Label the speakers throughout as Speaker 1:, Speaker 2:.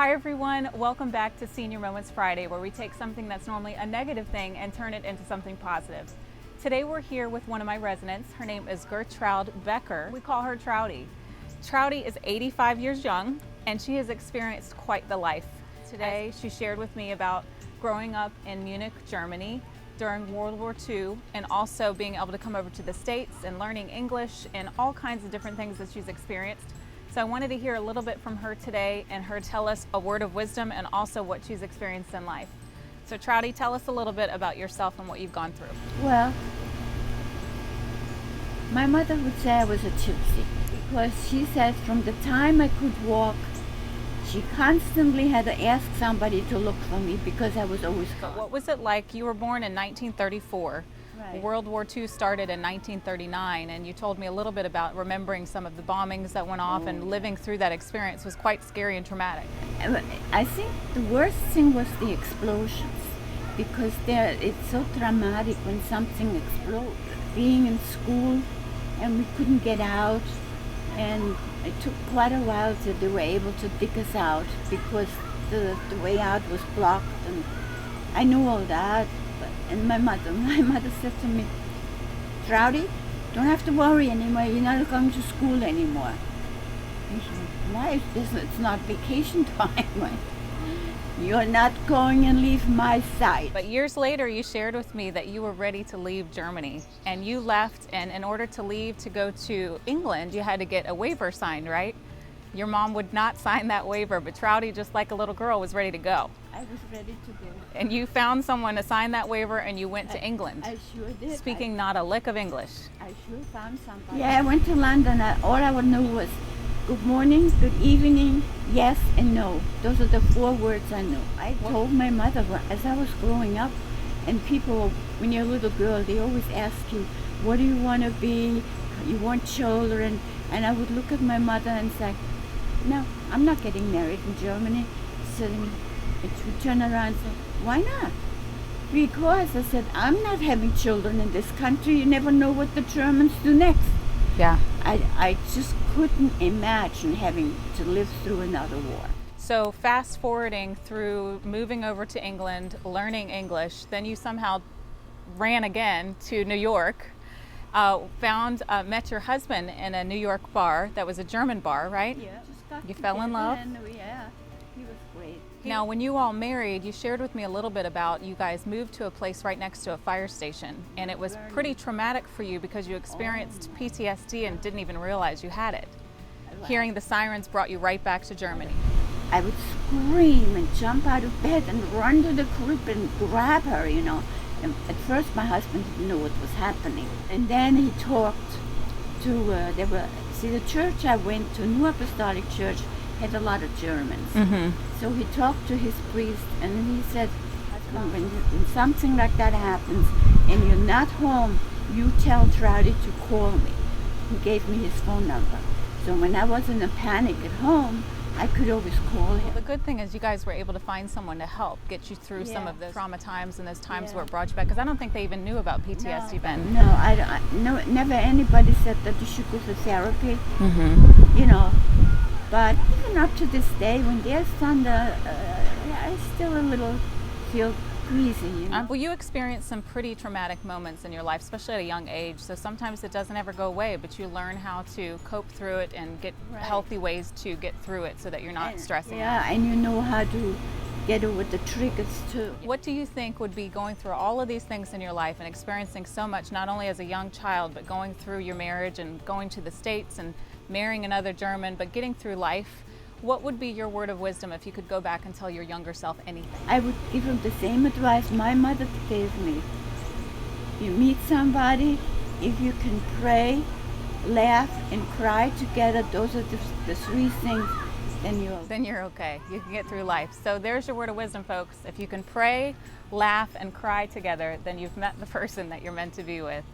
Speaker 1: Hi everyone, welcome back to Senior Moments Friday, where we take something that's normally a negative thing and turn it into something positive. Today we're here with one of my residents. Her name is Gertrude Becker. We call her Troudy. Troudy is 85 years young and she has experienced quite the life. Today she shared with me about growing up in Munich, Germany during World War II, and also being able to come over to the States and learning English and all kinds of different things that she's experienced. So I wanted to hear a little bit from her today and her tell us a word of wisdom and also what she's experienced in life. So Troudy, tell us a little bit about yourself and what you've gone through.
Speaker 2: Well, my mother would say I was a gypsy because she says from the time I could walk, she constantly had to ask somebody to look for me because I was always gone.
Speaker 1: What was it like? You were born in 1934.
Speaker 2: Right.
Speaker 1: World War II started in 1939, and you told me a little bit about remembering some of the bombings that went off, and living through that experience was quite scary and traumatic.
Speaker 2: I think the worst thing was the explosions because it's so dramatic when something explodes. Being in school and we couldn't get out, and it took quite a while till they were able to dig us out because the way out was blocked, and I knew all that. And my mother said to me, Troudy, don't have to worry anymore, you're not going to school anymore. And she said, why? It's not vacation time. You're not going and leave my side.
Speaker 1: But years later, you shared with me that you were ready to leave Germany, and you left, and in order to leave to go to England, you had to get a waiver signed, right? Your mom would not sign that waiver, but Troudy, just like a little girl, was ready to go.
Speaker 2: I was ready to go.
Speaker 1: And you found someone to sign that waiver, and you went to England.
Speaker 2: I sure did.
Speaker 1: Speaking not a lick of English.
Speaker 2: I sure found somebody. Yeah, I went to London. All I would know was good morning, good evening, yes and no. Those are the 4 words I knew. I told my mother as I was growing up, and people, when you're a little girl, they always ask you, what do you want to be? You want children? And I would look at my mother and say, no, I'm not getting married in Germany. So she would turn around and say, why not? Because I said, I'm not having children in this country. You never know what the Germans do next.
Speaker 1: Yeah.
Speaker 2: I just couldn't imagine having to live through another war.
Speaker 1: So fast forwarding through moving over to England, learning English, then you somehow ran again to New York, met your husband in a New York bar that was a German bar, right?
Speaker 2: Yeah.
Speaker 1: You fell in love?
Speaker 2: Yeah, he was great.
Speaker 1: Now, when you all married, you shared with me a little bit about you guys moved to a place right next to a fire station, and it was pretty traumatic for you because you experienced PTSD and didn't even realize you had it. Hearing the sirens brought you right back to Germany.
Speaker 2: I would scream and jump out of bed and run to the crib and grab her, you know. And at first my husband didn't know what was happening. And then he talked to, the church I went to, New Apostolic Church, had a lot of Germans.
Speaker 1: Mm-hmm.
Speaker 2: So he talked to his priest, and he said, when something like that happens and you're not home, you tell Troudy to call me. He gave me his phone number. So when I was in a panic at home, I could always call him.
Speaker 1: Well, the good thing is you guys were able to find someone to help get you through some of those trauma times and those times where it brought you back, because I don't think they even knew about PTSD then.
Speaker 2: No, never anybody said that you should go to therapy.
Speaker 1: Mm-hmm.
Speaker 2: You know, but even up to this day, when there's thunder, I still a little feel queasy. You know?
Speaker 1: Well, you experienced some pretty traumatic moments in your life, especially at a young age. So sometimes it doesn't ever go away, but you learn how to cope through it and get healthy ways to get through it so that you're not stressing out.
Speaker 2: Yeah, and you know how to get over the triggers too.
Speaker 1: What do you think would be going through all of these things in your life and experiencing so much, not only as a young child, but going through your marriage and going to the States and marrying another German, but getting through life? What would be your word of wisdom if you could go back and tell your younger self anything?
Speaker 2: I would give him the same advice my mother gave me. You meet somebody, if you can pray, laugh, and cry together, those are the 3 things, then
Speaker 1: you're okay. You can get through life. So there's your word of wisdom, folks. If you can pray, laugh, and cry together, then you've met the person that you're meant to be with.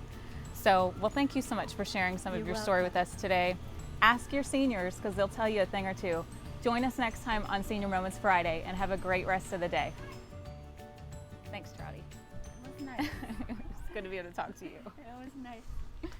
Speaker 1: So, well, thank you so much for sharing some of your story with us today. Ask your seniors, because they'll tell you a thing or two. Join us next time on Senior Moments Friday, and have a great rest of the day. Thanks, Troudy.
Speaker 2: It was nice.
Speaker 1: It's good to be able to talk to you.
Speaker 2: It was nice.